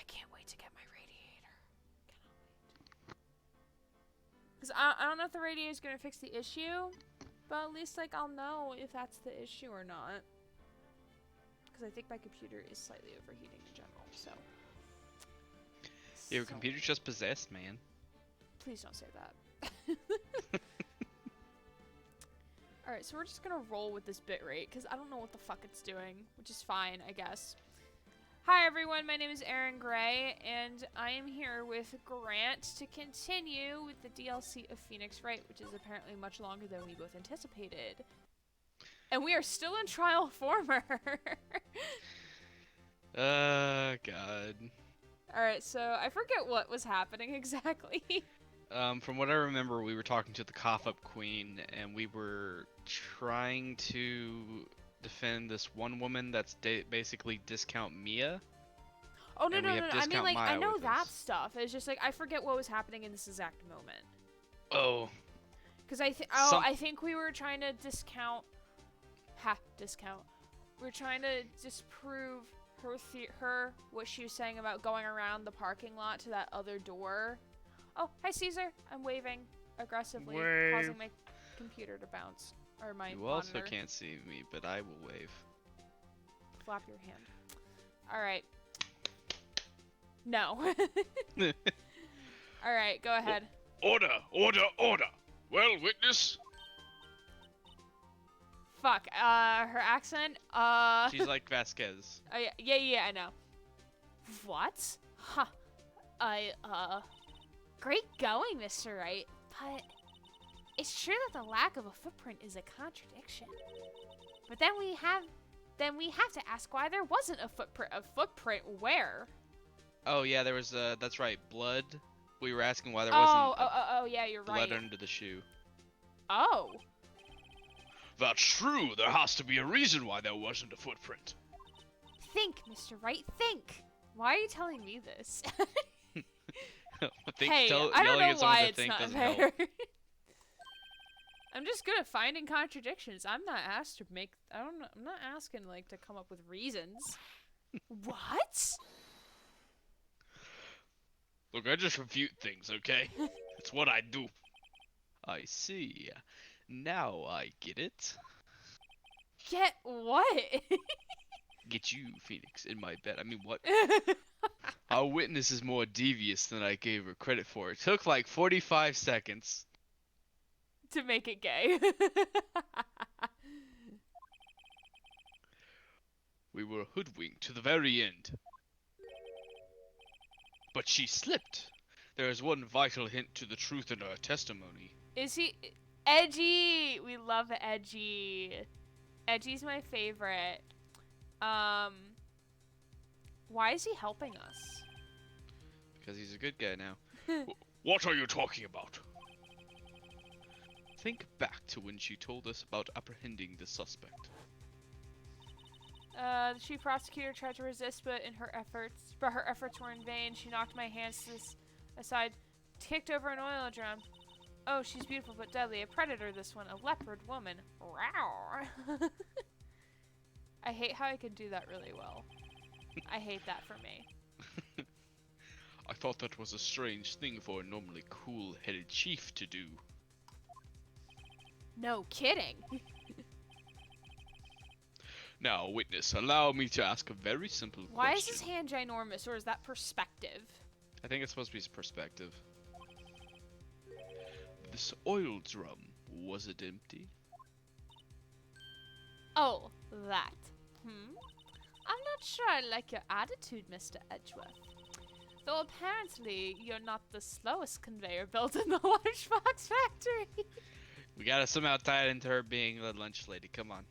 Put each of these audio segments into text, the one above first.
I can't wait to get my radiator. Cannot wait. Because I don't know if the radiator is going to fix the issue, but at least like I'll know if that's the issue or not. Because I think my computer is slightly overheating in general, so. Your computer's just possessed, man. Please don't say that. Alright, so we're just gonna roll with this bitrate, because I don't know what the fuck it's doing, which is fine, I guess. Hi everyone, my name is Aaron Gray, and I am here with Grant to continue with the DLC of Phoenix Wright, which is apparently much longer than we both anticipated. And we are still in Trial Former! God. Alright, so I forget what was happening exactly. From what I remember, we were talking to the Cough-Up Queen, and we were trying to defend this one woman that's basically Discount Mia. Oh, no, no, no, no. I mean, like, Maya I know with that us. stuff. It's just, like, I forget what was happening in this exact moment. Oh. Because I think we were trying to discount. Discount. We were trying to disprove her what she was saying about going around the parking lot to that other door. Oh, hi Caesar. I'm waving aggressively, causing my computer to bounce. Or my You monitor. also can't see me, but I will wave. Flap your hand. Alright. No. Alright, go ahead. Order! Order! Order! Well, witness? Fuck, her accent, She's like Vasquez. yeah, I know. What? Huh. Great going, Mr. Wright, but it's true that the lack of a footprint is a contradiction. But then we have to ask why there wasn't a footprint. A footprint where? Oh yeah, there was that's right, blood. We were asking why there wasn't Oh, yeah, you're blood right. under the shoe. Oh. That's true. There has to be a reason why there wasn't a footprint. Think, Mr. Wright, think. Why are you telling me this? Think, Hey, I don't know why it's not there. I'm just good at finding contradictions. I'm not asked to make. I'm not asking like to come up with reasons. What? Look, I just refute things, okay? It's what I do. I see. Now I get it. Get what? Get you, Phoenix, in my bed. I mean, what? Our witness is more devious than I gave her credit for. It took like 45 seconds. To make it gay. We were hoodwinked to the very end. But she slipped. There is one vital hint to the truth in her testimony. Is he edgy? We love edgy. Edgy's my favorite. Why is he helping us? Because he's a good guy now. What are you talking about? Think back to when she told us about apprehending the suspect. The chief prosecutor tried to resist, but her efforts were in vain. She knocked my hands aside, kicked over an oil drum. Oh, she's beautiful but deadly. A predator, this one. A leopard woman. Rawr. I hate how I can do that really well. I hate that for me. I thought that was a strange thing for a normally cool-headed chief to do. No kidding. Now, witness, allow me to ask a very simple question. Why is his hand ginormous, or is that perspective? I think it's supposed to be his perspective. This oil drum, was it empty? Oh, that. I'm not sure I like your attitude, Mr. Edgeworth. Though apparently you're not the slowest conveyor belt in the lunchbox factory. We gotta somehow tie it into her being the lunch lady. Come on.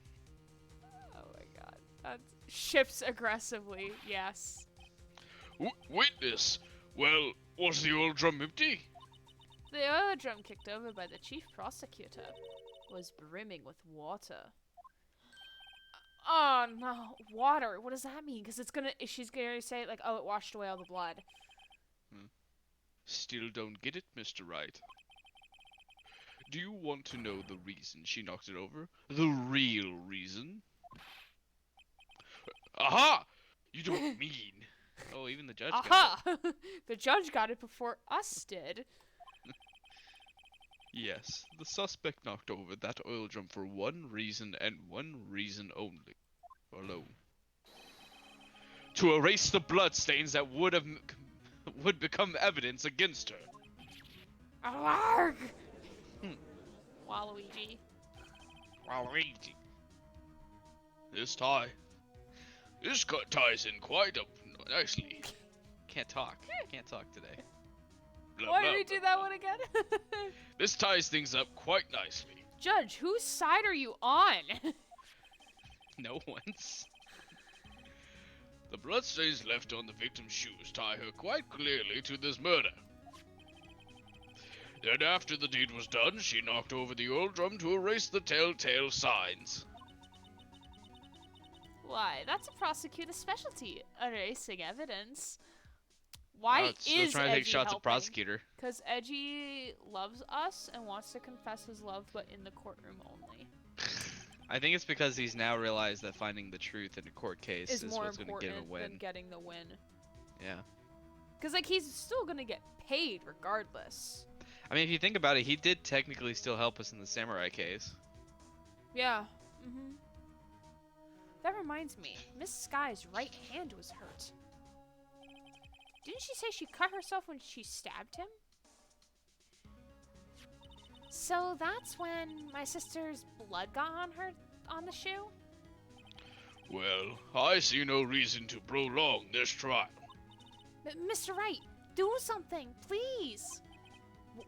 Oh my god. That shifts aggressively, yes. Witness! Well, was the oil drum empty? The oil drum kicked over by the chief prosecutor was brimming with water. Oh no, water. What does that mean? Because she's gonna say like, oh, it washed away all the blood. Still don't get it, Mr. Wright. Do you want to know the reason she knocked it over? The real reason? Aha! You don't mean... Oh, even the judge got it. Aha! The judge got it before us did. Yes, the suspect knocked over that oil drum for one reason and one reason only. Alone. To erase the bloodstains that would become evidence against her. Arrgh! Hmm. Waluigi. Waluigi. This cut ties in quite up nicely. Can't talk. Can't talk today. Blah, Why blah, did we do blah, that blah. one again? This ties things up quite nicely. Judge, whose side are you on? No one's. The bloodstains left on the victim's shoes tie her quite clearly to this murder. Then after the deed was done, she knocked over the oil drum to erase the telltale signs. Why, that's a prosecutor's specialty, erasing evidence. Why Oh, still is trying to Edgy take shots at helping? prosecutor. Because Edgy loves us and wants to confess his love, but in the courtroom only. I think it's because he's now realized that finding the truth in a court case Is is more what's going to give him a important win. than getting the win. Yeah. Because, like, he's still gonna get paid regardless. I mean, if you think about it, he did technically still help us in the samurai case. Yeah. Mm-hmm. That reminds me, Miss Sky's right hand was hurt. Didn't she say she cut herself when she stabbed him? So that's when my sister's blood got on the shoe? Well, I see no reason to prolong this trial. Mr. Wright, do something, please!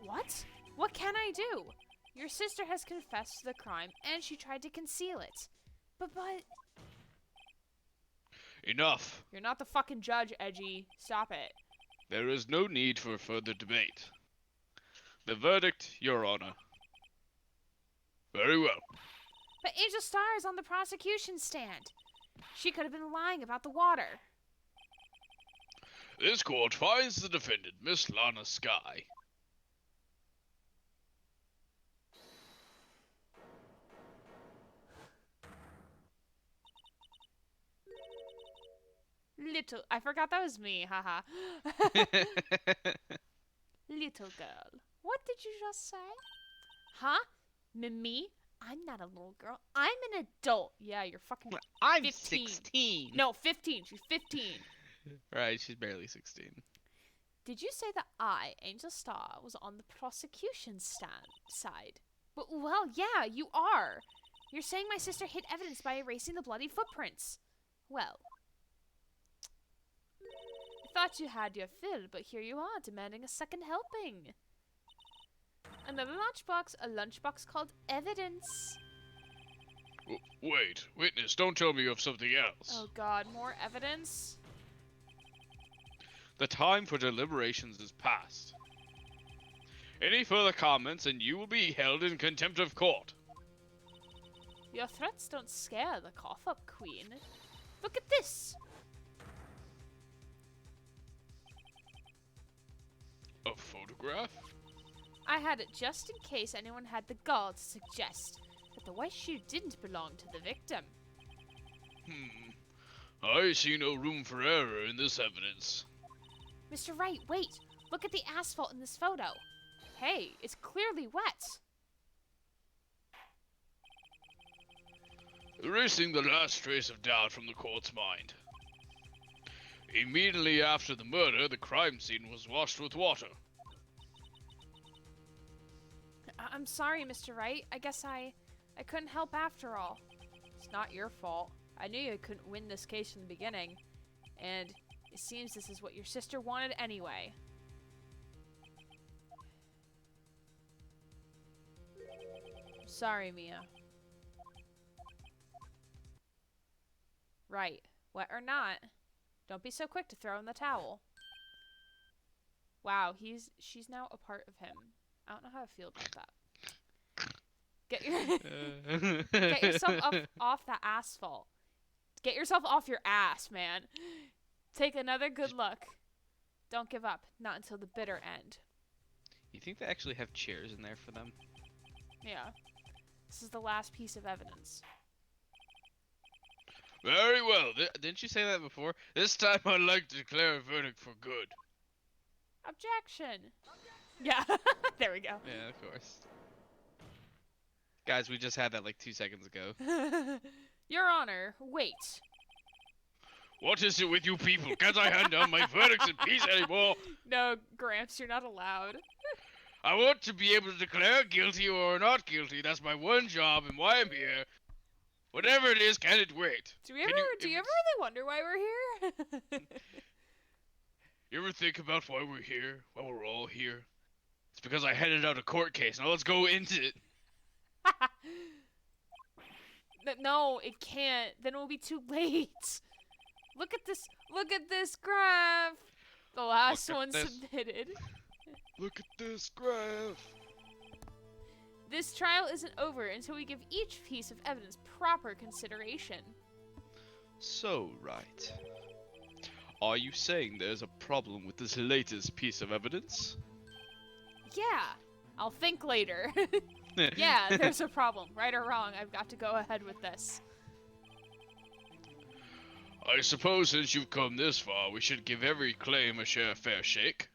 What? What can I do? Your sister has confessed to the crime, and she tried to conceal it. But... Enough. You're not the fucking judge, Edgy. Stop it. There is no need for further debate. The verdict, Your Honor. Very well. But Angel Star is on the prosecution stand. She could have been lying about the water. This court finds the defendant, Miss Lana Sky. I forgot that was me, haha. Little girl. What did you just say? Huh? Me? I'm not a little girl. I'm an adult. Yeah, you're fucking I'm 15. 16. No, 15. She's 15. Right, she's barely 16. Did you say that I, Angel Star, was on the prosecution side? Well, yeah, you are. You're saying my sister hid evidence by erasing the bloody footprints. Well, I thought you had your fill, but here you are, demanding a second helping. Another lunchbox, a lunchbox called evidence. Wait, witness, don't tell me of something else. Oh god, more evidence? The time for deliberations is past. Any further comments and you will be held in contempt of court. Your threats don't scare the cough-up queen. Look at this! A photograph? I had it just in case anyone had the gall to suggest that the white shoe didn't belong to the victim. I see no room for error in this evidence. Mr. Wright, wait! Look at the asphalt in this photo. Hey, it's clearly wet. Erasing the last trace of doubt from the court's mind. Immediately after the murder, the crime scene was washed with water. I'm sorry, Mr. Wright. I guess I couldn't help after all. It's not your fault. I knew you couldn't win this case from the beginning. And it seems this is what your sister wanted anyway. Sorry, Mia. Right. Wet or not, don't be so quick to throw in the towel. Wow, she's now a part of him. I don't know how I feel about that. Get yourself off that asphalt. Get yourself off your ass, man. Take another good look. Don't give up. Not until the bitter end. You think they actually have chairs in there for them? Yeah. This is the last piece of evidence. Very well. Didn't you say that before? This time I'd like to declare a verdict for good. Objection. Yeah, there we go. Yeah, of course. Guys, we just had that like 2 seconds ago. Your Honor, wait. What is it with you people? Can't I hand down my verdicts in peace anymore? No, Gramps, you're not allowed. I want to be able to declare guilty or not guilty. That's my one job and why I'm here. Whatever it is, can it wait? Do you ever really wonder why we're here? You ever think about why we're here? Why we're all here? It's because I headed out a court case. Now let's go into it. No, it can't. Then it will be too late. Look at this. Look at this graph. The last Look at one this. submitted. Look at this graph. This trial isn't over until we give each piece of evidence proper consideration. So, Wright. Are you saying there's a problem with this latest piece of evidence? Yeah, I'll think later. Yeah, there's a problem. Right or wrong, I've got to go ahead with this. I suppose since you've come this far, we should give every claim a fair shake.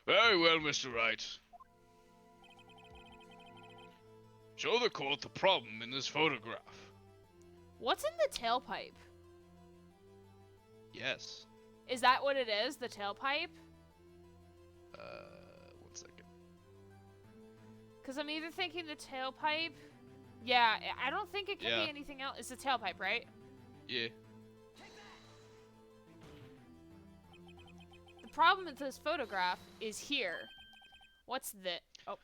Very well, Mr. Wright. Show the court the problem in this photograph. What's in the tailpipe? Yes. Is that what it is? The tailpipe? 1 second. Because I'm either thinking the tailpipe. Yeah, I don't think it can be anything else. It's the tailpipe, right? Yeah. The problem with this photograph is here. What's the... Oh.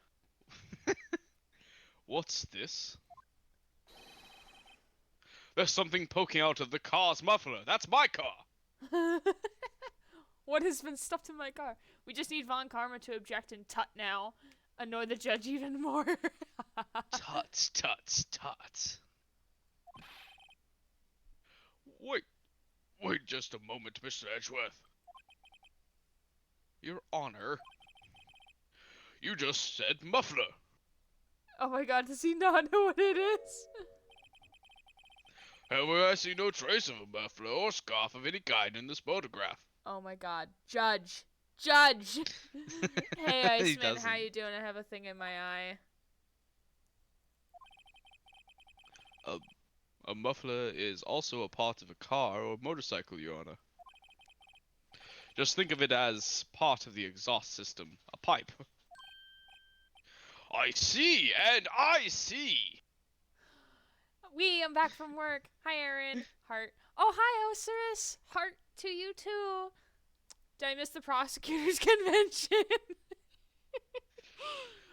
What's this? There's something poking out of the car's muffler. That's my car. What has been stuffed in my car? We just need Von Karma to object and tut now. Annoy the judge even more. Tut, tut, tut. Wait just a moment, Mr. Edgeworth. Your Honor. You just said muffler. Oh my god, does he not know what it is? However, I see no trace of a muffler or scarf of any kind in this photograph. Oh my god. Judge. Judge! Hey, He Iceman, how doesn't. you doing? I have a thing in my eye. A muffler is also a part of a car or motorcycle, Your Honor. Just think of it as part of the exhaust system, a pipe. I see, and I see. I'm back from work. Hi, Aaron. Heart. Oh, hi, Osiris. Heart to you, too. Did I miss the prosecutor's convention?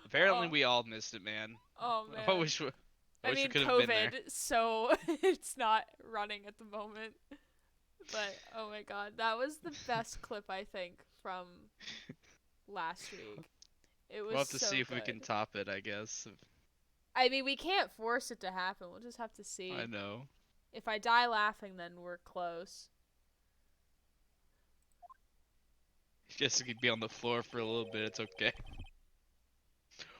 Apparently Oh. we all missed it, man. Oh, man. I wish we I mean, could have been there. COVID, so it's not running at the moment. But, oh my god, that was the best clip, I think, from last week. It was We'll have to so see if we good. can top it, I guess. I mean, we can't force it to happen. We'll just have to see. I know. If I die laughing, then we're close. Just to be on the floor for a little bit, it's okay.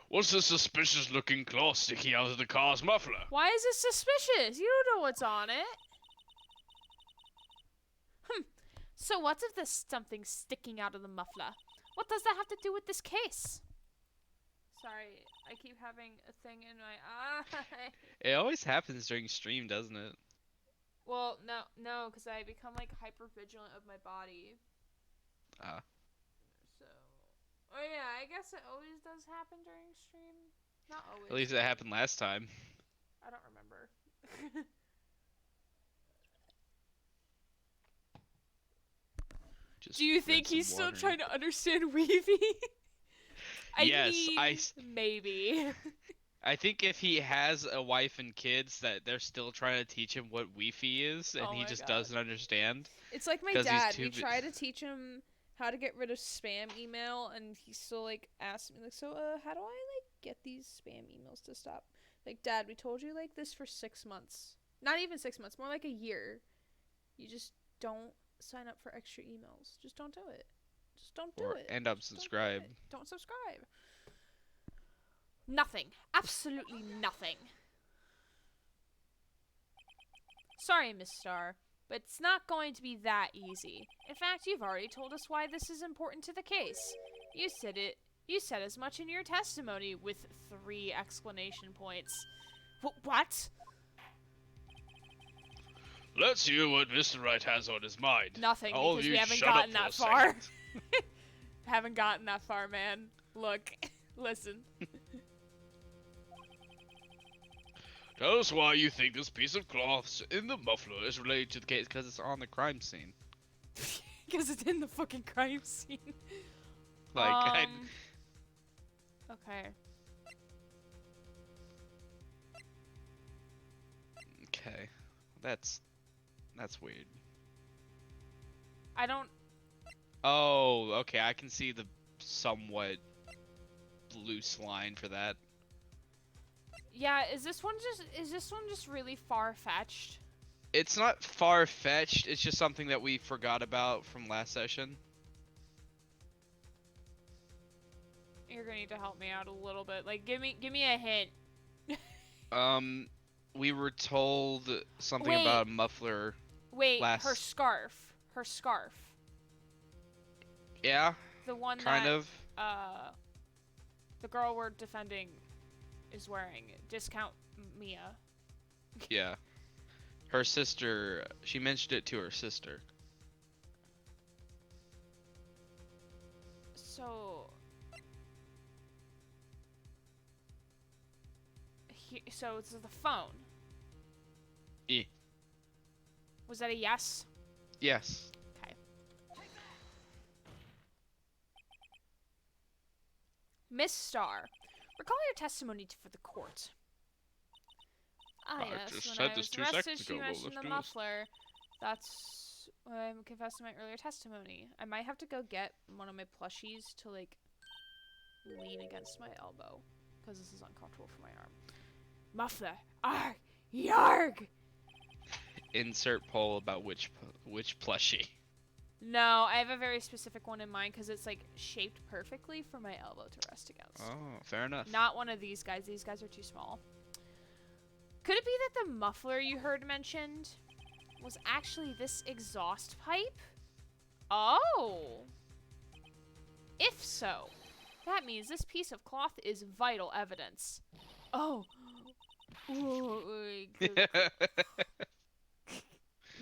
What's the suspicious looking claw sticking out of the car's muffler? Why is this suspicious? You don't know what's on it. So what's if there's something sticking out of the muffler? What does that have to do with this case? Sorry, I keep having a thing in my eye. It always happens during stream, doesn't it? Well, no, because I become like hyper vigilant of my body. Ah. So, oh yeah, I guess it always does happen during stream. Not always. At least it happened last time. I don't remember. Just Do you think rinse some he's still water. trying to understand Weavy? Yes, mean, maybe. I think if he has a wife and kids, that they're still trying to teach him what Wi-Fi is, and Oh he my just God. doesn't understand. It's like my 'Cause he's dad. too We bu- try to teach him how to get rid of spam email, and he still like asks me like, so how do I like get these spam emails to stop? Like, Dad, we told you like this for 6 months. Not even 6 months, more like a year. You just don't sign up for extra emails. Just don't do it. Just don't do Or it. and Just don't do unsubscribe. it. Don't subscribe. Nothing. Absolutely nothing. Sorry, Miss Starr, but it's not going to be that easy. In fact, you've already told us why this is important to the case. You said as much in your testimony with 3 exclamation points. What? Let's hear what Mr. Wright has on his mind. Nothing, All of because you we haven't shut up gotten for a that far. second. Haven't gotten that far, man. Look, listen. Tell us why you think this piece of cloth in the muffler is related to the case. Because it's on the crime scene. Because it's in the fucking crime scene. Like, Okay. Okay. That's weird. I don't... Oh, okay, I can see the somewhat loose line for that. Yeah, is this one just really far-fetched? It's not far-fetched, it's just something that we forgot about from last session. You're gonna need to help me out a little bit. Like, give me a hint. We were told something Wait. about a muffler. Wait, Last- her scarf. Her scarf. Yeah, The one kind that, of. the girl we're defending is wearing. Discount Mia. Yeah. Her sister, she mentioned it to her sister. So... So it's the phone. Eh. Was that a yes? Yes. Okay. Miss Starr, recall your testimony for the court. Ah, I yes. just When said I this was 2 arrested, seconds she ago. Well, mentioned let's the do this. muffler. That's what I confessed to my earlier testimony. I might have to go get one of my plushies to, like, lean against my elbow. Because this is uncomfortable for my arm. Muffler. Arg! Yarg! Insert poll about which plushie. No, I have a very specific one in mind because it's, like, shaped perfectly for my elbow to rest against. Oh, fair enough. Not one of these guys. These guys are too small. Could it be that the muffler you heard mentioned was actually this exhaust pipe? Oh! If so, that means this piece of cloth is vital evidence. Oh! Ooh,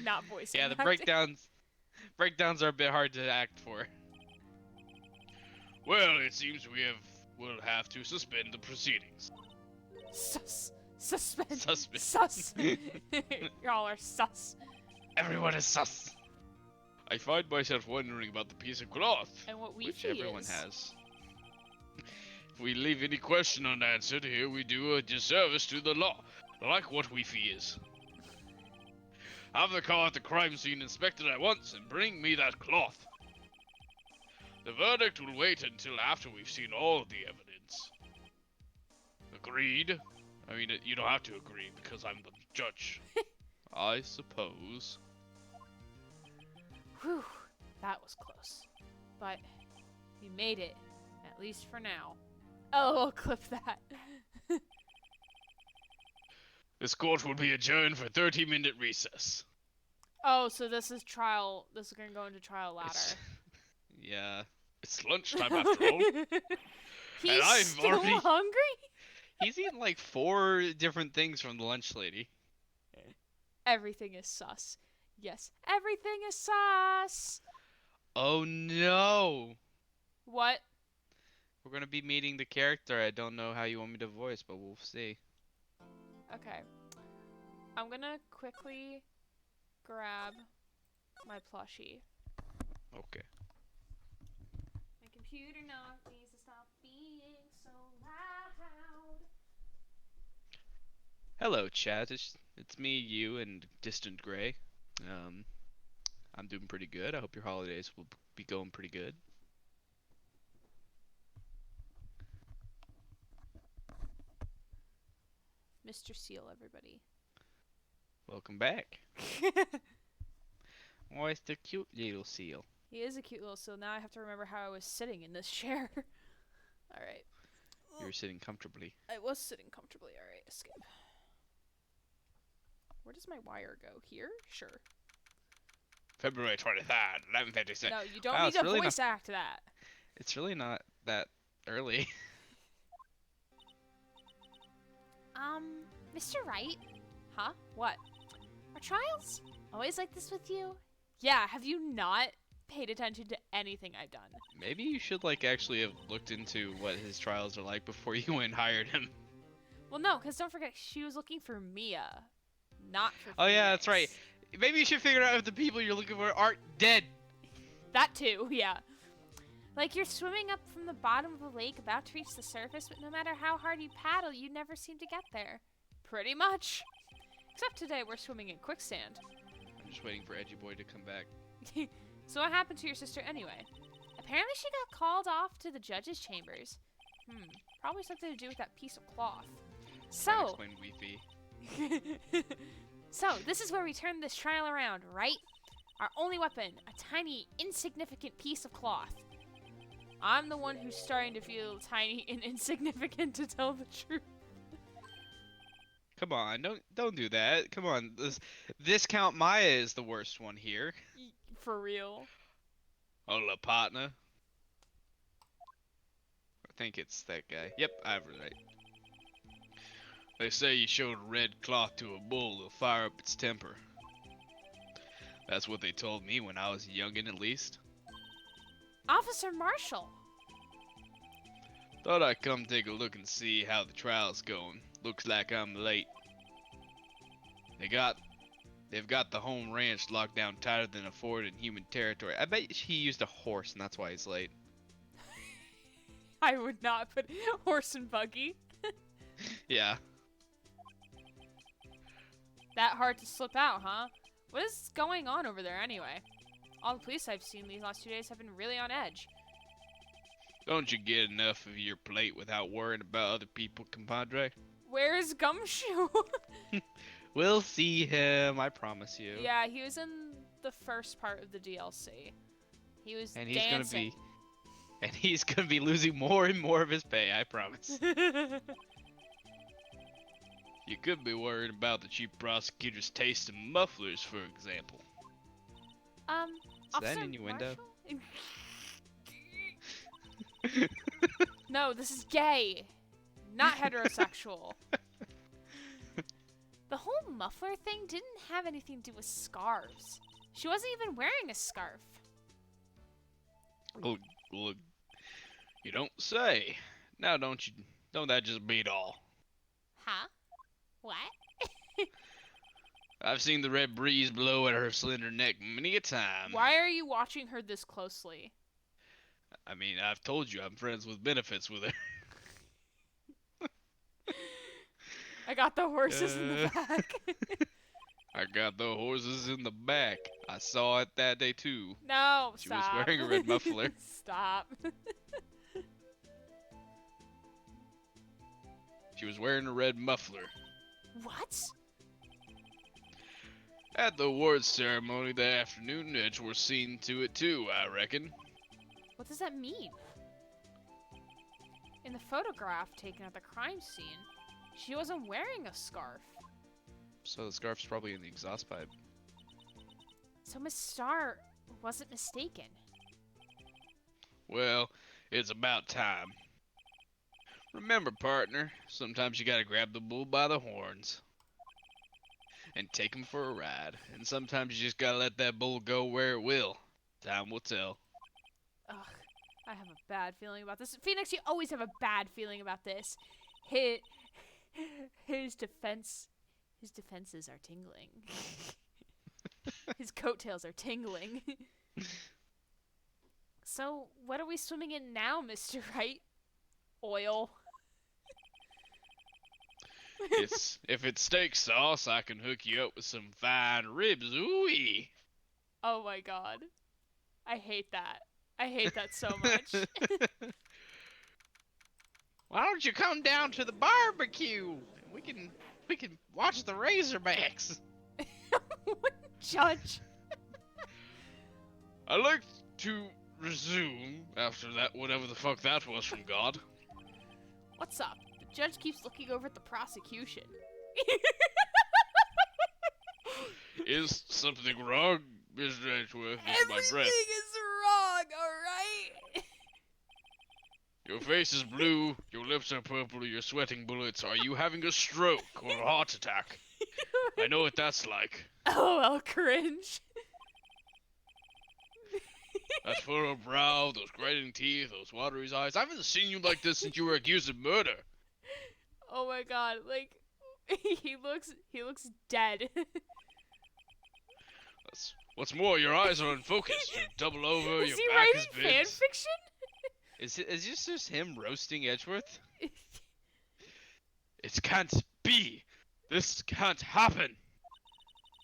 not voicing Yeah, the acting. breakdowns are a bit hard to act for. Well, it seems we'll have to suspend the proceedings. Suspend. Suspend. Sus. Y'all are sus. Everyone is sus. I find myself wondering about the piece of cloth, And what we Which see everyone is... has. If we leave any question unanswered here, we do a disservice to the law, like what we fears. Have the car at the crime scene inspected at once and bring me that cloth. The verdict will wait until after we've seen all of the evidence. Agreed? I mean, you don't have to agree because I'm the judge. I suppose. Whew, that was close. But we made it, at least for now. Oh, I'll clip that. This court will be adjourned for 30-minute recess. Oh, so this is trial. This is gonna go into trial ladder. Yeah. It's lunchtime after all. He's I've still already- hungry? He's eaten like 4 different things from the lunch lady. Everything is sus. Yes, everything is sus. Oh no! What? We're gonna be meeting the character. I don't know how you want me to voice, but we'll see. Okay. I'm gonna quickly grab my plushie. Okay. My computer knock needs to stop being so loud. Hello, chat. It's me, you, and Distant Gray. I'm doing pretty good. I hope your holidays will be going pretty good. Mr. Seal, everybody. Welcome back. Oh, it's the cute little seal. He is a cute little seal. Now I have to remember how I was sitting in this chair. Alright. You're sitting comfortably. I was sitting comfortably. Alright, escape. Where does my wire go? Here? Sure. February 23rd, 11:56. No, you don't Wow, need it's to really voice act that. It's really not that early. Mr. Wright, Huh? What? are trials always like this with you? Yeah, have you not paid attention to anything I've done? Maybe you should like actually have looked into what his trials are like before you went and hired him. Well, no, because don't forget, she was looking for Mia, not for Oh yeah, that's right. Phoenix. Maybe you should figure out if the people you're looking for aren't dead. That too, yeah. Like you're swimming up from the bottom of the lake about to reach the surface, but no matter how hard you paddle, you never seem to get there. Pretty much. Except today we're swimming in quicksand. I'm just waiting for Edgy Boy to come back. So what happened to your sister anyway? Apparently she got called off to the judge's chambers. Probably something to do with that piece of cloth. Trying to So, explain Wi-Fi. so this is where we turn this trial around, right? Our only weapon, a tiny, insignificant piece of cloth. I'm the one who's starting to feel tiny and insignificant, to tell the truth. Come on, don't do that. Come on, this Count Maya is the worst one here. For real. Hola, partner. I think it's that guy. Yep, I was right. They say you showed a red cloth to a bull to fire up its temper. That's what they told me when I was a youngin', at least. Officer Marshall! Thought I'd come take a look and see how the trial's going. Looks like I'm late. They've got the home ranch locked down tighter than a fort in human territory. I bet he used a horse and that's why he's late. I would not put horse and buggy. Yeah. That hard to slip out, huh? What is going on over there anyway? All the police I've seen these last 2 days have been really on edge. Don't you get enough of your plate without worrying about other people, compadre? Where's Gumshoe? We'll see him, I promise you. Yeah, he was in the first part of the DLC. He was And he's dancing. gonna be losing more and more of his pay, I promise. You could be worried about the chief prosecutor's taste in mufflers, for example. Is that Officer an innuendo? Marshall? No, this is gay, not heterosexual. The whole muffler thing didn't have anything to do with scarves. She wasn't even wearing a scarf. Look, you don't say. Now don't that just beat all? Huh? What? I've seen the red breeze blow at her slender neck many a time. Why are you watching her this closely? I mean, I've told you I'm friends with benefits with her. I got the horses in the back. I got the horses in the back. I saw it that day too. No, She was stop. wearing a red muffler. Stop. She was wearing a red muffler. What? At the awards ceremony that afternoon, Edge were seen to it too, I reckon. What does that mean? In the photograph taken at the crime scene, she wasn't wearing a scarf. So the scarf's probably in the exhaust pipe. So Miss Starr wasn't mistaken. Well, it's about time. Remember, partner, sometimes you gotta grab the bull by the horns and take him for a ride. And sometimes you just gotta let that bull go where it will. Time will tell. Ugh, I have a bad feeling about this. Phoenix, you always have a bad feeling about this. His defenses are tingling. His coattails are tingling. So, what are we swimming in now, Mr. Wright? Oil. If it's steak sauce, I can hook you up with some fine ribs. Ooh-wee. Oh my god. I hate that. I hate that so much. Why don't you come down to the barbecue? We can watch the Razorbacks. Judge. I'd like to resume after that, whatever the fuck that was from God. What's up? The judge keeps looking over at the prosecution. Is something wrong, Mr. Edgeworth? This is my Everything breath. is wrong, alright? Your face is blue, your lips are purple, you're sweating bullets. Are you having a stroke or a heart attack? I know what that's like. LOL cringe. That furrowed brow, those grinding teeth, those watery eyes. I haven't seen you like this since you were accused of murder. Oh my god, like he looks dead. What's more, your eyes are unfocused. You're double over, Is your he back is writing bent. fan fiction? Is this just him roasting Edgeworth? It can't be. This can't happen.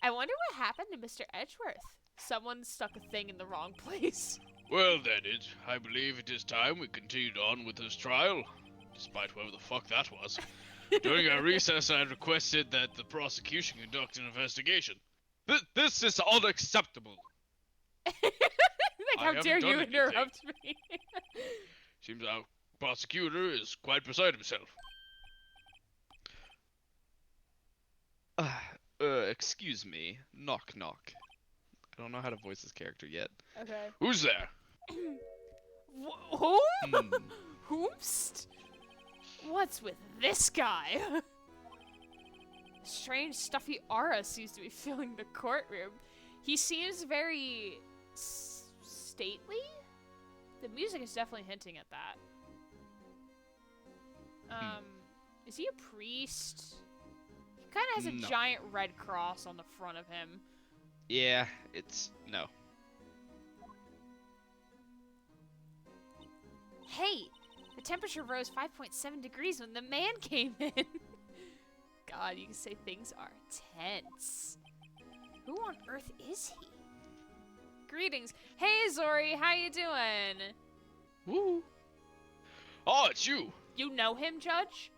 I wonder what happened to Mr. Edgeworth. Someone stuck a thing in the wrong place. Well then, I believe it is time we continued on with this trial. Despite whoever the fuck that was. During our recess, I requested that the prosecution conduct an investigation. This is unacceptable. Like, I how haven't dare done you anything. interrupt me? Seems our prosecutor is quite beside himself. Excuse me. Knock knock. I don't know how to voice this character yet. Okay. Who's there? Whom? Hmm. Whomst? What's with this guy? A strange, stuffy aura seems to be filling the courtroom. He seems very stately? The music is definitely hinting at that. Is he a priest? He kind of has a No. giant red cross on the front of him. Yeah, no. Hey, the temperature rose 5.7 degrees when the man came in. God, you can say things are tense. Who on earth is he? Greetings. Hey, Zori, how you doing? Woo. Oh, it's you. You know him, Judge?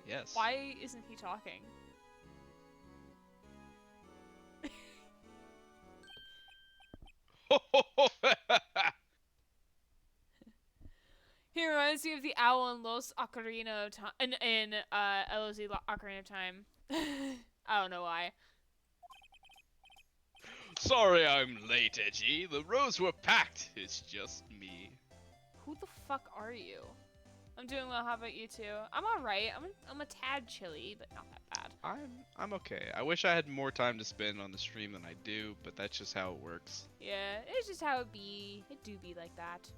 Yes. Why isn't he talking? He reminds me of the owl in Los Ocarina of Time. In LOZ Ocarina of Time. I don't know why. Sorry I'm late, Edgy. The rows were packed. It's just me. Who the fuck are you? I'm doing well. How about you two? I'm alright. I'm a tad chilly, but not that bad. I'm okay. I wish I had more time to spend on the stream than I do, but that's just how it works. Yeah, it's just how it be. It do be like that.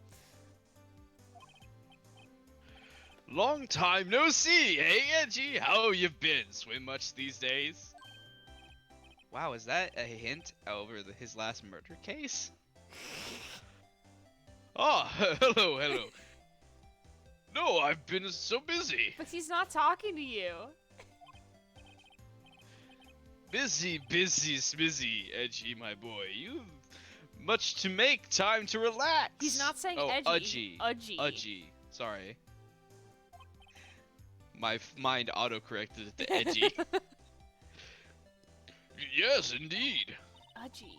Long time no see, hey Edgy? How you been? Swim much these days? Wow, is that a hint over his last murder case? Ah, hello. No, I've been so busy. But he's not talking to you. Busy, smizzy, Edgy, my boy. You've much to make time to relax. He's not saying Oh, edgy. Udgy. Udgy. Sorry. My mind auto-corrected it to edgy. Yes, indeed. Udgy.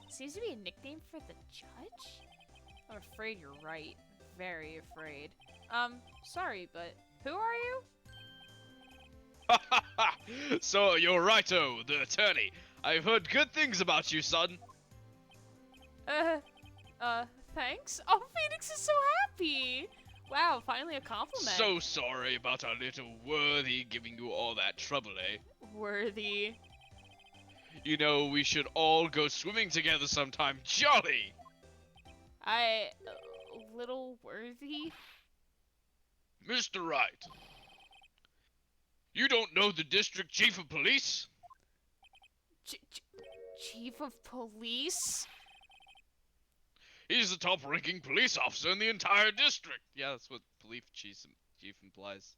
Seems to be a nickname for the judge? I'm afraid you're right. Very afraid. Sorry, but who are you? So, you're Righto, the attorney. I've heard good things about you, son. Thanks? Oh, Phoenix is so happy! Wow, finally a compliment. So sorry about our little worthy giving you all that trouble, eh? Worthy. You know, we should all go swimming together sometime. Jolly! Little worthy? Mr. Wright. You don't know the district chief of police? Chief of police? He's the top-ranking police officer in the entire district. Yeah, that's what police chief implies.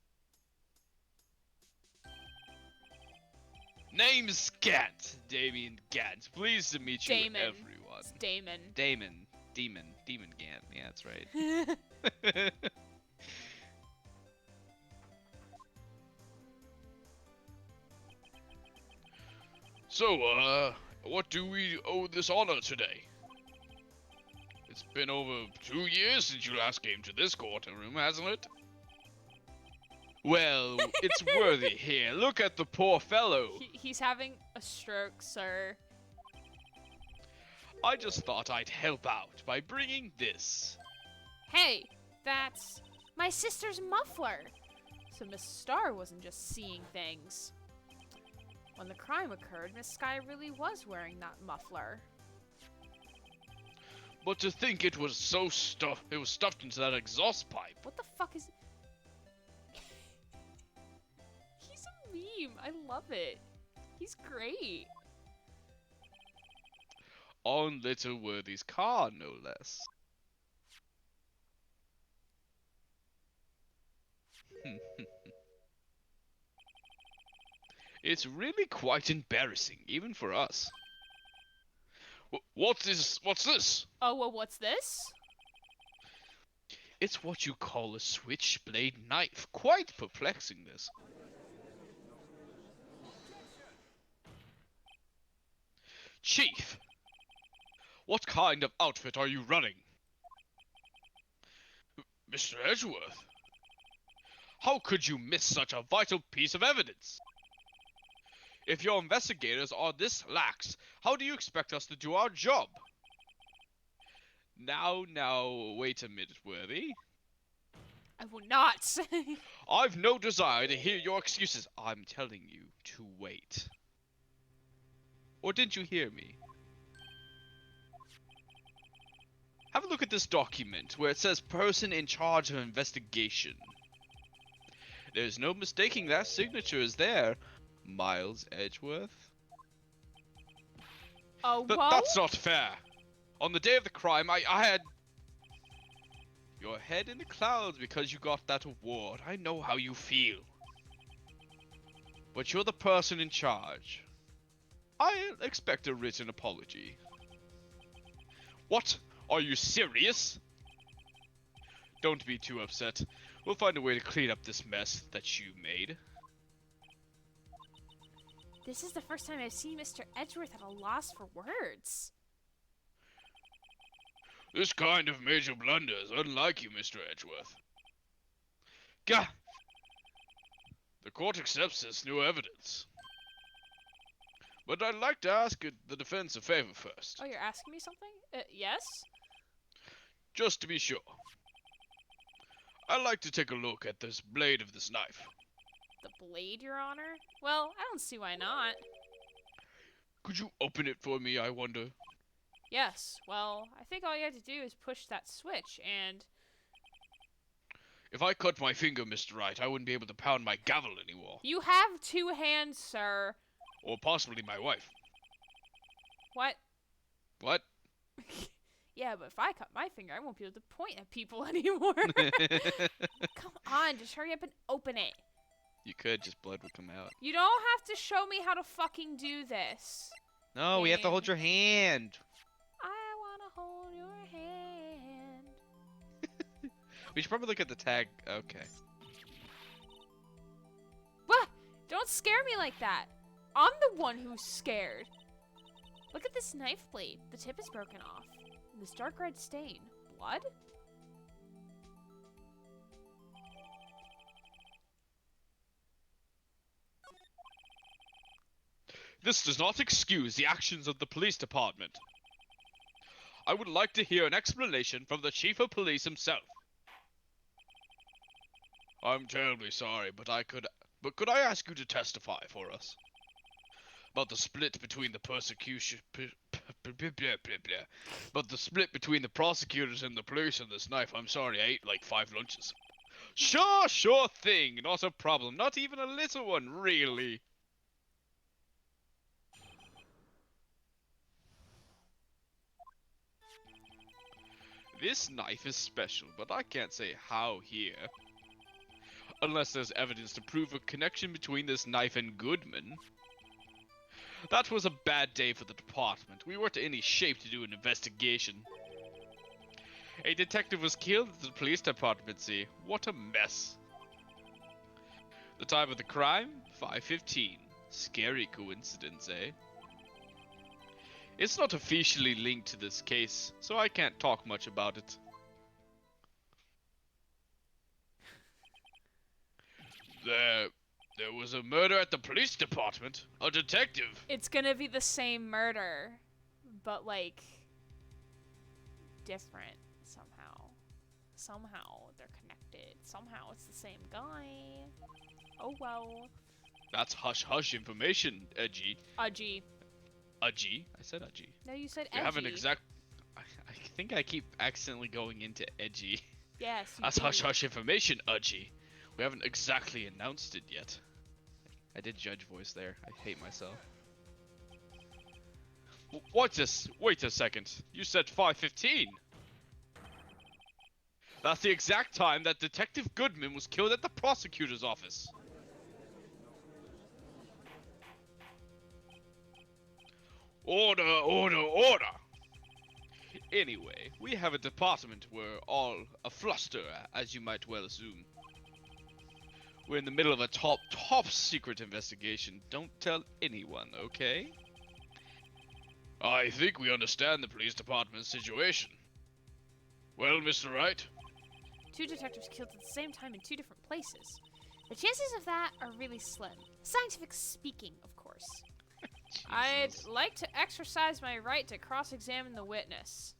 Name's Gant. Damien Gant. Pleased to meet you, Damon. everyone. It's Damon. Demon Gant. Yeah, that's right. So, what do we owe this honor today? It's been over 2 years since you last came to this courtroom, hasn't it? Well, it's worthy here. Look at the poor fellow. He's having a stroke, sir. I just thought I'd help out by bringing this. Hey, that's my sister's muffler. So Miss Star wasn't just seeing things. When the crime occurred, Miss Sky really was wearing that muffler. But to think it was stuffed into that exhaust pipe. What the fuck is... He's a meme. I love it. He's great. On little Worthy's car, no less. It's really quite embarrassing, even for us. What's this? Oh, well, what's this? It's what you call a switchblade knife. Quite perplexing, this. Chief, what kind of outfit are you running? Mr. Edgeworth, how could you miss such a vital piece of evidence? If your investigators are this lax, how do you expect us to do our job? Now, wait a minute, Worthy. I will not say. I've no desire to hear your excuses. I'm telling you to wait. Or didn't you hear me? Have a look at this document where it says person in charge of investigation. There's no mistaking that signature is there. Miles Edgeworth. Oh, But well? that's not fair. On the day of the crime, I had your head in the clouds because you got that award. I know how you feel. But you're the person in charge. I expect a written apology. What? Are you serious? Don't be too upset. We'll find a way to clean up this mess that you made. This is the first time I've seen Mr. Edgeworth at a loss for words. This kind of major blunder is unlike you, Mr. Edgeworth. Gah! The court accepts this new evidence. But I'd like to ask the defense a favor first. Oh, you're asking me something? Yes? Just to be sure. I'd like to take a look at this blade of this knife. The blade, Your Honor? Well, I don't see why not. Could you open it for me, I wonder? Yes, well, I think all you have to do is push that switch, and... If I cut my finger, Mr. Wright, I wouldn't be able to pound my gavel anymore. You have two hands, sir. Or possibly my wife. What? What? Yeah, but if I cut my finger, I won't be able to point at people anymore. Come on, just hurry up and open it. You could, just blood would come out. You don't have to show me how to fucking do this. No, we have to hold your hand. I wanna hold your hand. We should probably look at the tag. Okay. What? Don't scare me like that. I'm the one who's scared. Look at this knife blade. The tip is broken off. And this dark red stain. Blood? This does not excuse the actions of the police department. I would like to hear an explanation from the chief of police himself. I'm terribly sorry, but could I ask you to testify for us? About the split between the But the split between the prosecutors and the police on this knife, I'm sorry, I ate like 5 lunches. Sure thing, not a problem, not even a little one, really. This knife is special, but I can't say how here. Unless there's evidence to prove a connection between this knife and Goodman. That was a bad day for the department. We weren't in any shape to do an investigation. A detective was killed at the police department, see? What a mess. The time of the crime? 5:15. Scary coincidence, eh? It's not officially linked to this case, so I can't talk much about it. There was a murder at the police department. A detective. It's gonna be the same murder, but like different somehow. Somehow they're connected. Somehow it's the same guy. Oh well. That's hush-hush information, Edgy. Udgy. Udgy? I said Udgy. No, you said You edgy. haven't exact... I think I keep accidentally going into Edgy. Yes. You That's do. hush-hush information, Udgy. We haven't exactly announced it yet. I did judge voice there. I hate myself. Wait a second. You said 5:15. That's the exact time that Detective Goodman was killed at the prosecutor's office. Order, order, order! Anyway, we have a department where all a fluster, as you might well assume. We're in the middle of a top secret investigation. Don't tell anyone, okay? I think we understand the police department's situation. Well, Mr. Wright? 2 detectives killed at the same time in 2 different places. The chances of that are really slim. Scientific speaking, of course. I'd like to exercise my right to cross-examine the witness.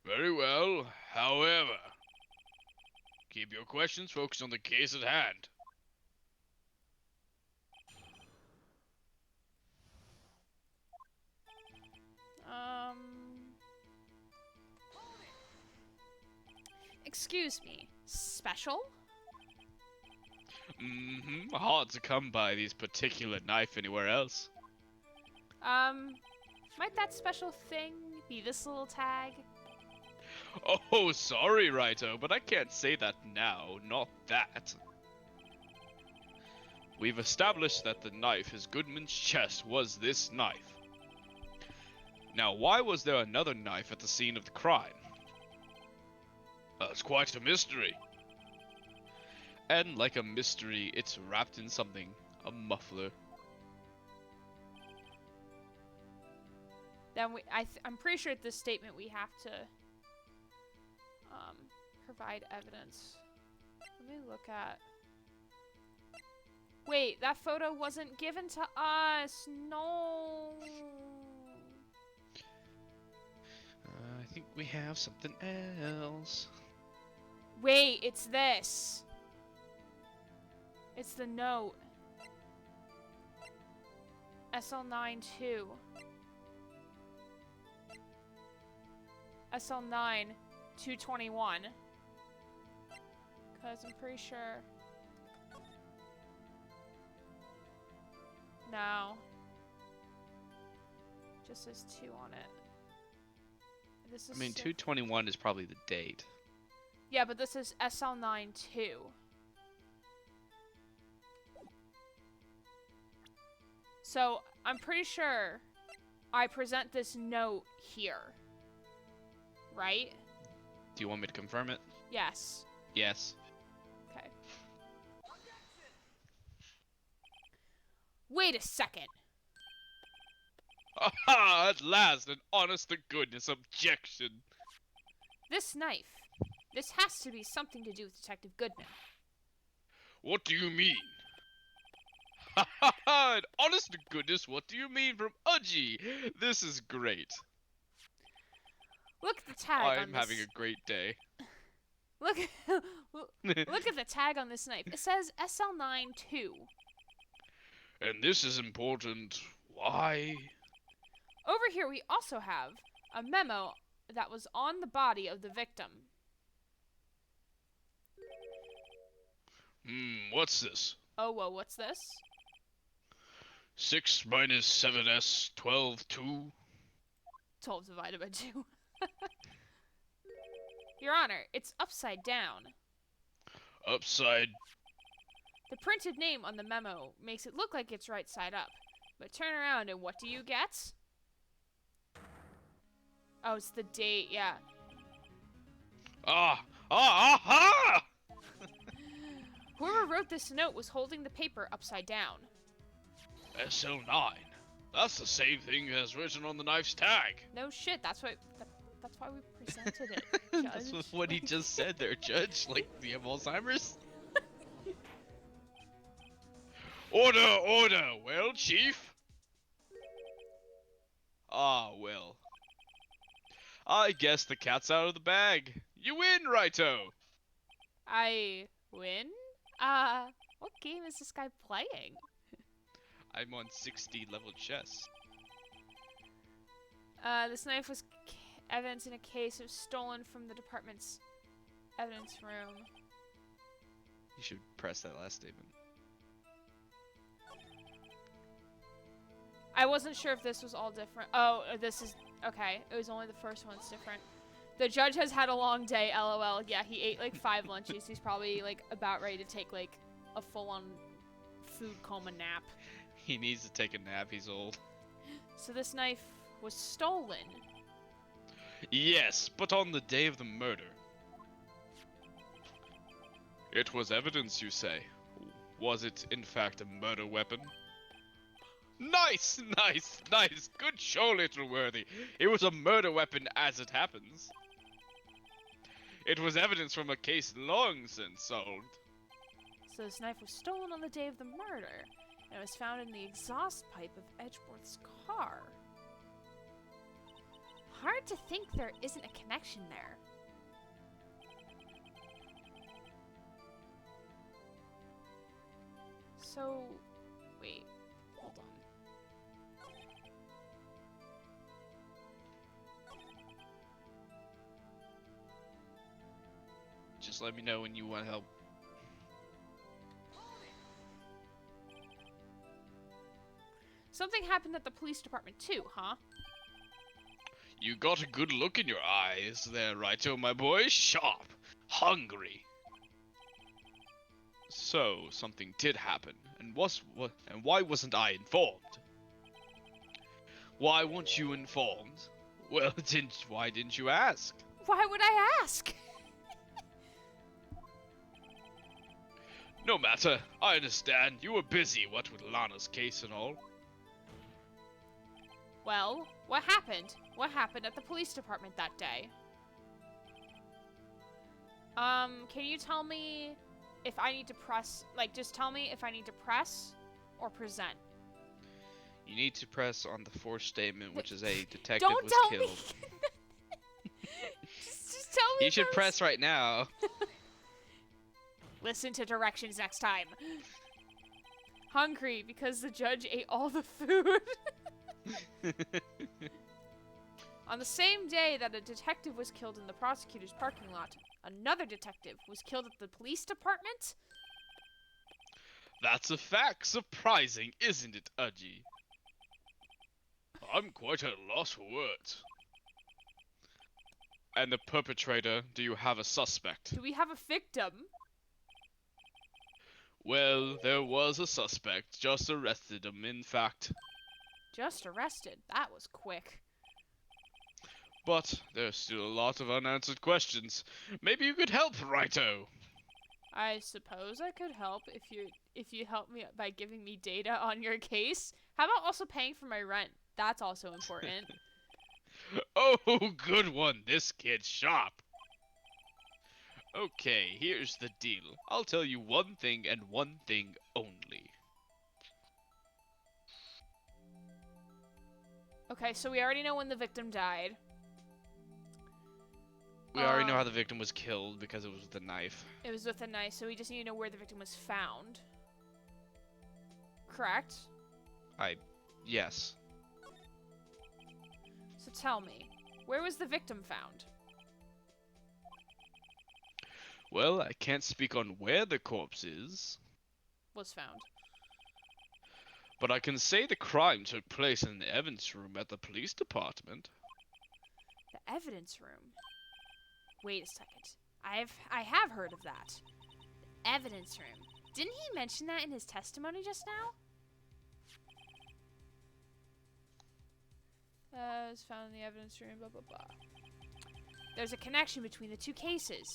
Very well. However, keep your questions focused on the case at hand. Excuse me. Special? Mm-hmm. Hard to come by these particular knife anywhere else. Might that special thing be this little tag? Oh, sorry, Righto, but I can't say that now. Not that. We've established that the knife in Goodman's chest was this knife. Now, why was there another knife at the scene of the crime? That's quite a mystery. And like a mystery, it's wrapped in something. A muffler. Then I'm pretty sure at this statement we have to provide evidence. Let me look at. Wait, that photo wasn't given to us. No. I think we have something else. Wait, it's this. It's the note. SL9-2. SL9-221. Because I'm pretty sure. No. Just says 2 on it. This is I mean, 221 is probably the date. Yeah, but this is SL9-2. So, I'm pretty sure I present this note here. Right? Do you want me to confirm it? Yes. Yes. Okay. Wait a second. Aha! At last, an honest-to-goodness objection. This knife. This has to be something to do with Detective Goodman. What do you mean? Ha ha ha! And honest to goodness, what do you mean from Udgy? This is great. Look at the tag on I'm this. having a great day. Look look at the tag on this knife. It says SL9-2. And this is important. Why? Over here we also have a memo that was on the body of the victim. What's this? Oh, well, what's this? 6 minus 7s, 12, 2. 12 divided by 2. Your Honor, it's upside down. Upside. The printed name on the memo makes it look like it's right side up. But turn around and what do you get? Oh, it's the date, yeah. Aha! Whoever wrote this note was holding the paper upside down. SL9. That's the same thing as written on the knife's tag. No shit, that's why we presented it, That's Judge. what he just said there, Judge. Like, do you have Alzheimer's? Order, order! Well, Chief? Ah, well. I guess the cat's out of the bag. You win, Righto! I win? What game is this guy playing? I'm on 60 level chess. This knife was evidence in a case. It was stolen from the department's evidence room. You should press that last statement. I wasn't sure if this was all different. Oh, this is... Okay, it was only the first one's different. The judge has had a long day, lol. Yeah, he ate like 5 lunches. He's probably like about ready to take like a full-on food coma nap. He needs to take a nap, he's old. So this knife was stolen. Yes, but on the day of the murder. It was evidence, you say? Was it, in fact, a murder weapon? Nice, nice, nice! Good show, Little Worthy! It was a murder weapon as it happens. It was evidence from a case long since solved. So this knife was stolen on the day of the murder, and it was found in the exhaust pipe of Edgeworth's car. Hard to think there isn't a connection there. So, wait, hold on. Just let me know when you want help. Something happened at the police department too, huh? You got a good look in your eyes there, Righto, my boy. Sharp. Hungry. So, something did happen, and why wasn't I informed? Why weren't you informed? Well, why didn't you ask? Why would I ask? No matter, I understand. You were busy, what with Lana's case and all. Well, what happened? What happened at the police department that day? Can you tell me if I need to press, like, just tell me if I need to press or present. You need to press on the fourth statement, which is a detective Don't was tell killed. me! just tell me You should first. press right now. Listen to directions next time. Hungry because the judge ate all the food. On the same day that a detective was killed in the prosecutor's parking lot, another detective was killed at the police department? That's a fact. Surprising, isn't it, Udgy? I'm quite at a loss for words. And the perpetrator, do you have a suspect? Do we have a victim? Well, there was a suspect. Just arrested him, in fact. Just arrested. That was quick. But there's still a lot of unanswered questions. Maybe you could help, Righto. I suppose I could help if you help me by giving me data on your case. How about also paying for my rent? That's also important. Oh, good one. This kid's sharp. Okay, here's the deal. I'll tell you one thing and one thing only. Okay, so we already know when the victim died. We already know how the victim was killed because it was with a knife. It was with a knife, so we just need to know where the victim was found. Correct? Yes. So tell me, where was the victim found? Well, I can't speak on where the corpse is, Was found. but I can say the crime took place in the evidence room at the police department. The evidence room. Wait a second. I have heard of that. The evidence room. Didn't he mention that in his testimony just now? It was found in the evidence room, blah blah blah. There's a connection between the two cases.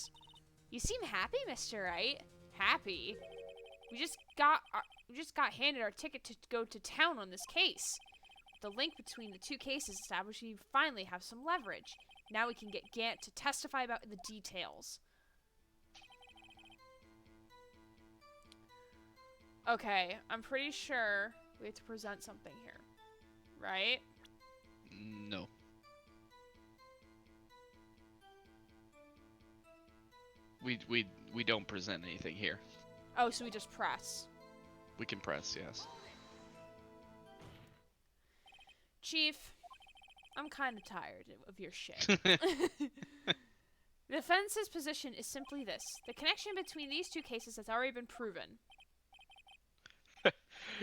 You seem happy, Mr. Wright. Happy? We just got handed our ticket to go to town on this case. The link between the two cases established, we finally have some leverage. Now we can get Gant to testify about the details. Okay, I'm pretty sure we have to present something here, right? No. We don't present anything here. Oh, so we just press. We can press, yes. Chief, I'm kind of tired of your shit. The defense's position is simply this. The connection between these two cases has already been proven.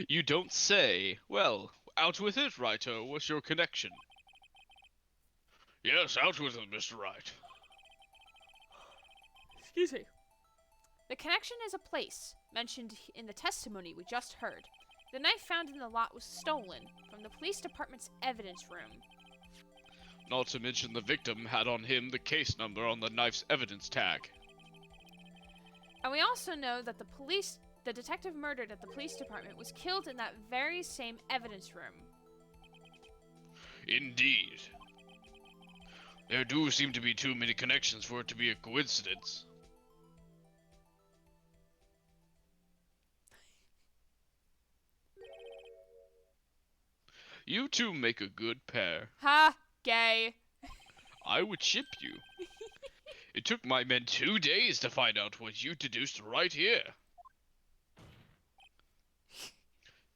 You don't say. Well, out with it, Writer. What's your connection? Yes, out with it, Mr. Wright. Excuse me. The connection is a place mentioned in the testimony we just heard. The knife found in the lot was stolen from the police department's evidence room. Not to mention the victim had on him the case number on the knife's evidence tag. And we also know that the detective murdered at the police department was killed in that very same evidence room. Indeed. There do seem to be too many connections for it to be a coincidence. You two make a good pair. Ha! Gay. I would ship you. It took my men 2 days to find out what you deduced right here.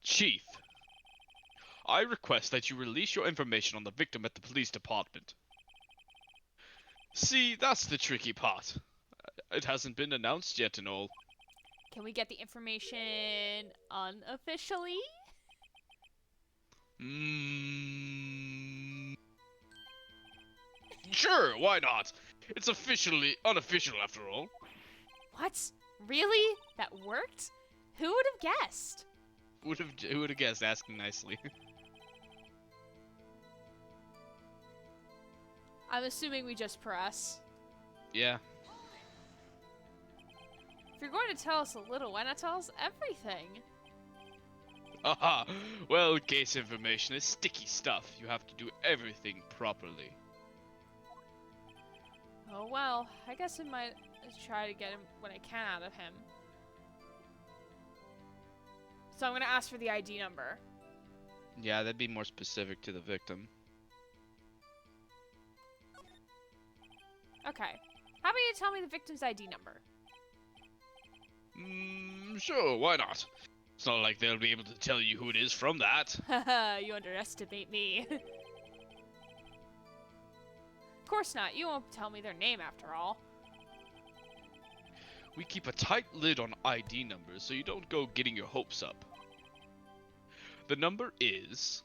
Chief, I request that you release your information on the victim at the police department. See, that's the tricky part. It hasn't been announced yet and all. Can we get the information unofficially? Sure, why not? It's officially unofficial after all. What? Really? That worked? Who would have guessed? Who would have guessed? Asking nicely. I'm assuming we just press. Yeah. If you're going to tell us a little, why not tell us everything? Haha. Well, case information is sticky stuff. You have to do everything properly. Oh well, I guess I might try to get him what I can out of him. So I'm gonna ask for the ID number. Yeah, that'd be more specific to the victim. Okay. How about you tell me the victim's ID number? Sure, why not? It's not like they'll be able to tell you who it is from that. Haha, you underestimate me. Of course not. You won't tell me their name after all. We keep a tight lid on ID numbers so you don't go getting your hopes up. The number is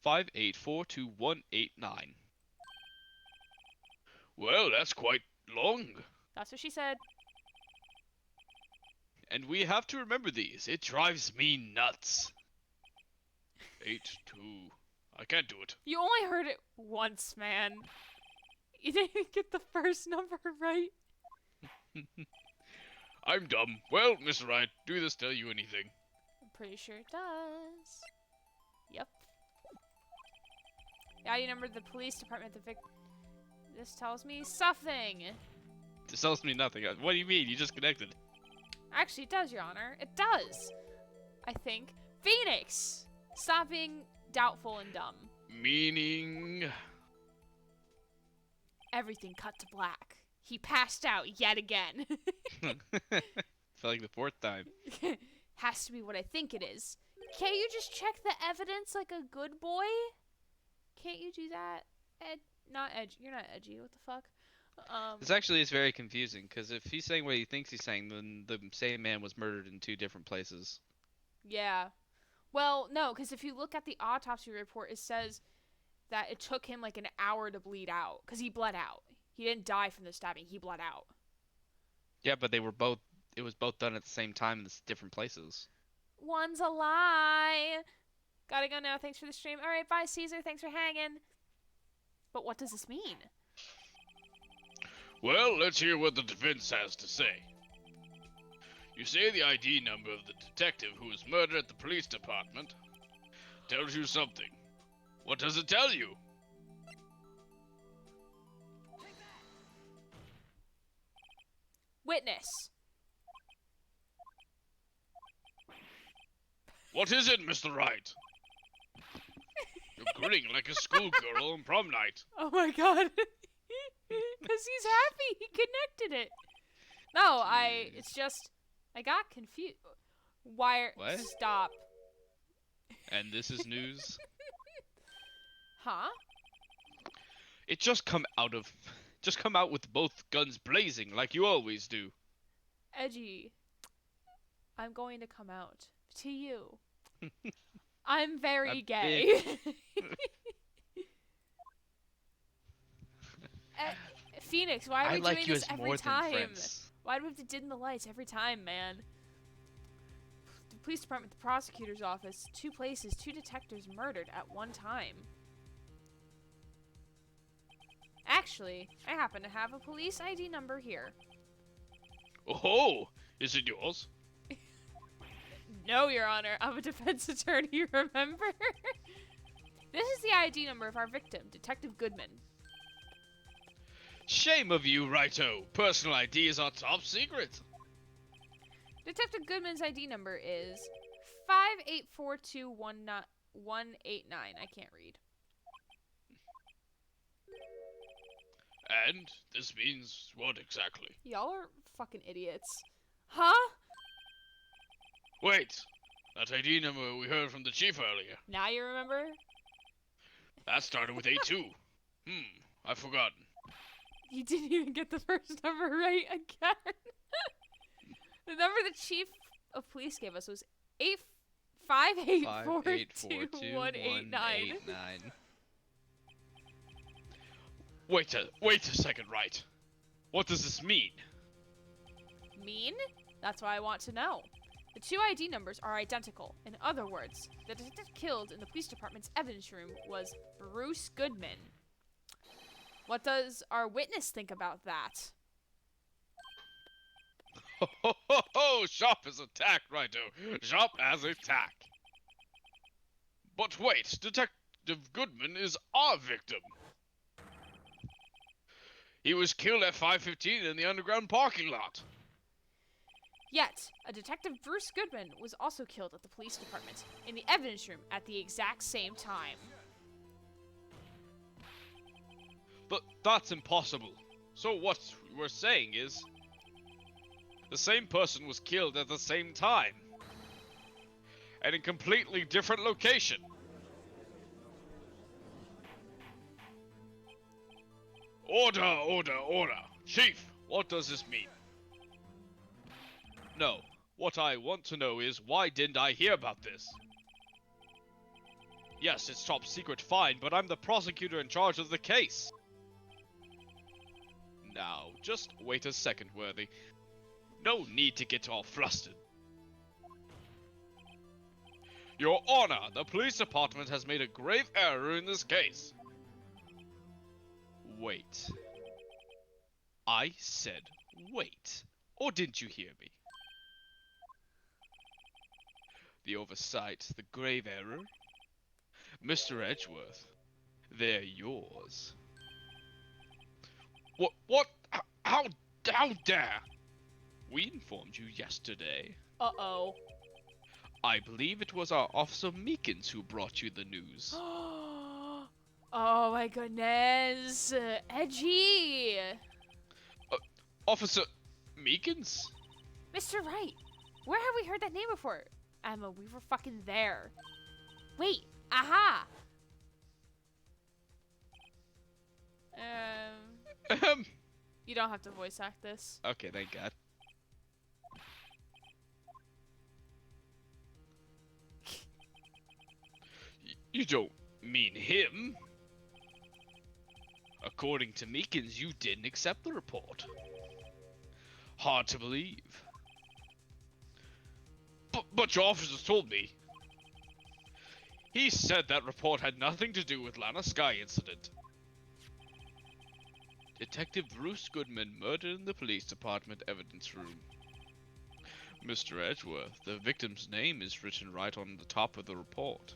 5842189. Well, that's quite long. That's what she said. And we have to remember these. It drives me nuts. 82. I can't do it. You only heard it once, man. You didn't even get the first number right. I'm dumb. Well, Mr. Wright, do this tell you anything? I'm pretty sure it does. Yep. The ID number of the police department, this tells me something. This tells me nothing. What do you mean? You just connected. Actually, it does, Your Honor. It does. I think. Phoenix! Stop being doubtful and dumb. Meaning... Everything cut to black. He passed out yet again. Felt like the fourth time. Has to be what I think it is. Can't you just check the evidence like a good boy? Can't you do that? Not edgy. You're not edgy. What the fuck? This actually is very confusing, because if he's saying what he thinks he's saying, then the same man was murdered in 2 different places. Yeah. Well, no, because if you look at the autopsy report, it says that it took him like an hour to bleed out, because he bled out. He didn't die from the stabbing. He bled out. Yeah, but they were both. It was both done at the same time in different places. One's a lie. Gotta go now. Thanks for the stream. All right, bye, Caesar. Thanks for hanging. But what does this mean? Well, let's hear what the defense has to say. You say the ID number of the detective who was murdered at the police department tells you something. What does it tell you? Witness. What is it, Mr. Wright? You're grinning like a schoolgirl on prom night. Oh my god. Because he's happy. He connected it. No, it's just, I got confused. Wire. What? Stop. And this is news. Huh? It just come out with both guns blazing like you always do. Edgy. I'm going to come out to you. I'm very A gay. Phoenix, why are I we like doing you this as every more time? than friends. Why do we have to dim the lights every time, man? The police department, the prosecutor's office, 2 places, 2 detectives murdered at one time. Actually, I happen to have a police ID number here. Oh, is it yours? No, Your Honor, I'm a defense attorney, remember? This is the ID number of our victim, Detective Goodman. Shame of you, Righto. Personal ID is our top secret. Detective Goodman's ID number is 5842189. I can't read. And this means what exactly? Y'all are fucking idiots. Huh? Wait, that ID number we heard from the chief earlier. Now you remember? That started with A2. I've forgotten. You didn't even get the first number right again. The number the chief of police gave us was 5842189. Wait a second, Wright. What does this mean? Mean? That's what I want to know. The 2 ID numbers are identical. In other words, the detective killed in the police department's evidence room was Bruce Goodman. What does our witness think about that? Ho, sharp as a tack, Righto. Sharp as a tack. But wait, Detective Goodman is our victim. He was killed at 5:15 in the underground parking lot. Yet, a detective Bruce Goodman was also killed at the police department in the evidence room at the exact same time. But that's impossible. So what we're saying is, the same person was killed at the same time. And in completely different location. Order. Chief, what does this mean? No, what I want to know is, why didn't I hear about this? Yes, it's top secret, fine, but I'm the prosecutor in charge of the case. Now, just wait a second, Worthy. No need to get all flustered. Your Honor, the police department has made a grave error in this case. Wait. I said wait. Or didn't you hear me? The oversight, the grave error. Mr. Edgeworth, they're yours. What? How dare? We informed you yesterday. Uh-oh. I believe it was our Officer Meekins who brought you the news. Oh my goodness. Edgy. Officer Meekins? Mr. Wright, where have we heard that name before? Emma, we were fucking there. Wait, aha! You don't have to voice act this. Okay, thank God. You don't mean him? According to Meekins, you didn't accept the report. Hard to believe. But your officers told me. He said that report had nothing to do with Lana Sky incident. Detective Bruce Goodman murdered in the police department evidence room. Mr. Edgeworth, the victim's name is written right on the top of the report.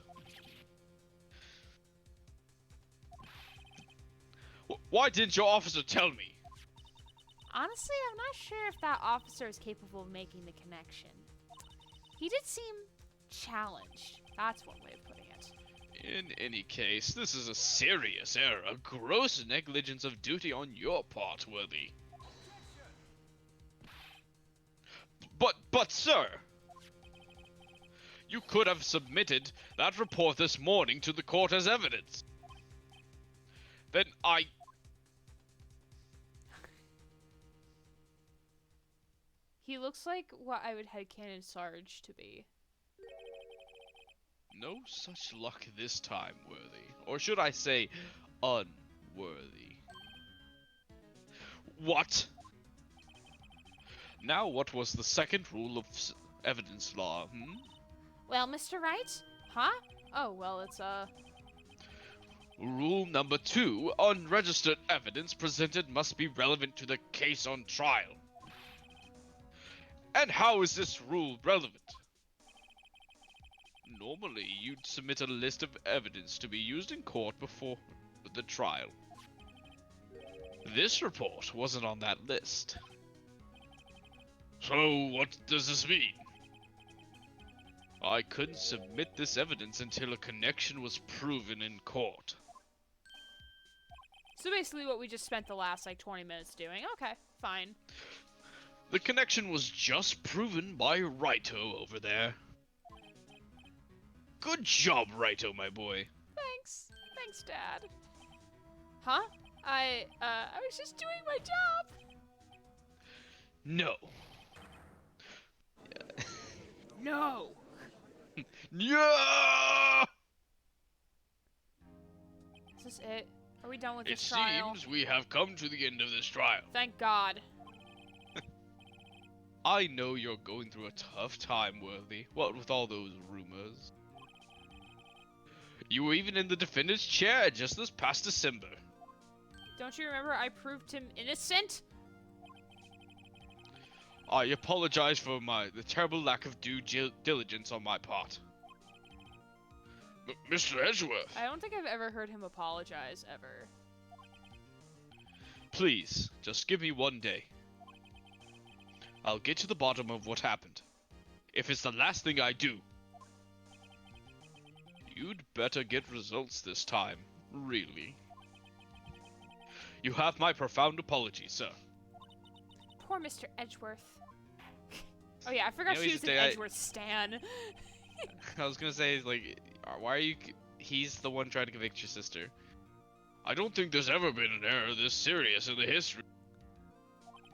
Why didn't your officer tell me? Honestly, I'm not sure if that officer is capable of making the connection. He did seem challenged. That's one way of putting it. In any case, this is a serious error, a gross negligence of duty on your part, Worthy. But sir, you could have submitted that report this morning to the court as evidence. Then He looks like what I would headcanon Sarge to be. No such luck this time, Worthy. Or should I say, unworthy. What? Now what was the second rule of evidence law, Well, Mr. Wright? Huh? Oh, well, it's, Rule number 2, unregistered evidence presented must be relevant to the case on trial. And how is this rule relevant? Normally, you'd submit a list of evidence to be used in court before the trial. This report wasn't on that list. So, what does this mean? I couldn't submit this evidence until a connection was proven in court. so basically what we just spent the last, like, 20 minutes doing. Okay, fine. The connection was just proven by Righto over there. Good job, Righto, my boy. Thanks. Thanks, Dad. Huh? I was just doing my job. No. No. Yeah! Is this it? Are we done with It this trial? seems we have come to the end of this trial. Thank God. I know you're going through a tough time, Worthy. What with all those rumors? You were even in the defendant's chair just this past December. Don't you remember I proved him innocent? I apologize for the terrible lack of due diligence on my part. Mr. Edgeworth, I don't think I've ever heard him apologize, ever. please, just give me one day. I'll get to the bottom of what happened. If it's the last thing I do, you'd better get results this time, really. You have my profound apology, sir. Poor Mr. Edgeworth. Oh yeah, I forgot You know, she he's was an the guy- Edgeworth stan. I was gonna say, like, why are you? He's the one trying to convict your sister. I don't think there's ever been an error this serious in the history.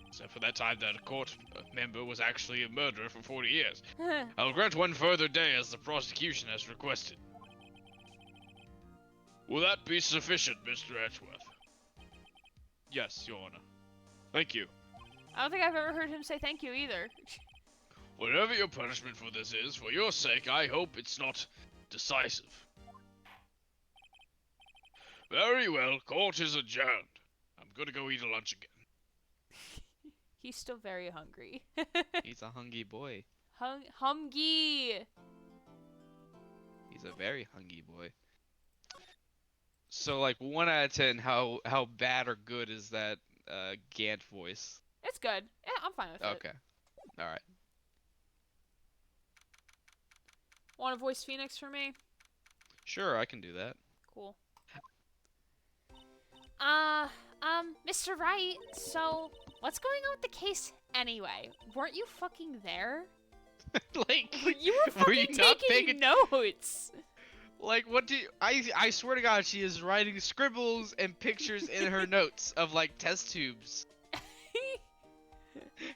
Except for that time that a court member was actually a murderer for 40 years. I'll grant one further day as the prosecution has requested. Will that be sufficient, Mr. Edgeworth? Yes, Your Honor. Thank you. I don't think I've ever heard him say thank you either. Whatever your punishment for this is, for your sake, I hope it's not decisive. Very well, court is adjourned. I'm gonna go eat a lunch again. He's still very hungry. He's a hungry boy. Humgy. He's a very hungry boy. So, like, 1 out of 10, how bad or good is that Gant voice? It's good. Yeah, I'm fine with it. Okay. All right. Want to voice Phoenix for me? Sure, I can do that. Cool. Mr. Wright, so what's going on with the case anyway? Weren't you fucking there? Like, You were were you fucking not taking paying notes. like, what do you, I swear to God, she is writing scribbles and pictures in her notes of, like, test tubes.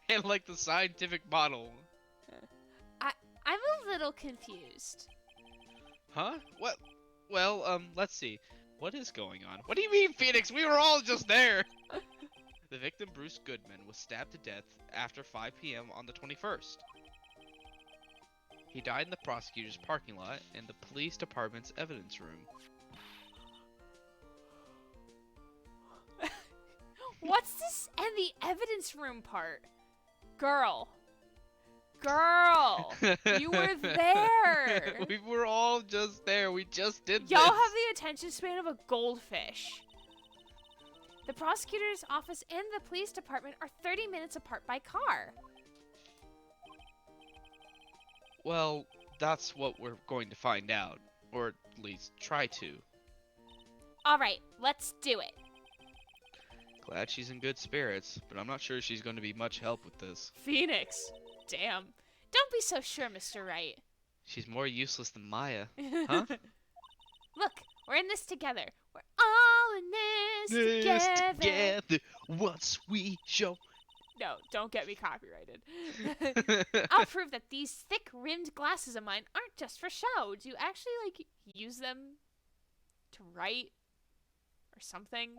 And, like, the scientific model. I'm a little confused. Huh? What? Well, let's see. What is going on? What do you mean, Phoenix? We were all just there! The victim, Bruce Goodman, was stabbed to death after 5 p.m. on the 21st. He died in the prosecutor's parking lot in the police department's evidence room. What's this and the evidence room part? Girl. Girl. You were there. We were all just there. We just did Y'all this. have the attention span of a goldfish. The prosecutor's office and the police department are 30 minutes apart by car. Well, that's what we're going to find out. Or at least try to. Alright, let's do it. Glad she's in good spirits, but I'm not sure she's going to be much help with this. Phoenix. Damn. Don't be so sure, Mr. Wright. She's more useless than Maya. Huh? Look, we're in this together. We're all in this together. once we show. No, don't get me copyrighted. I'll prove that these thick-rimmed glasses of mine aren't just for show. Do you actually, like, use them to write or something?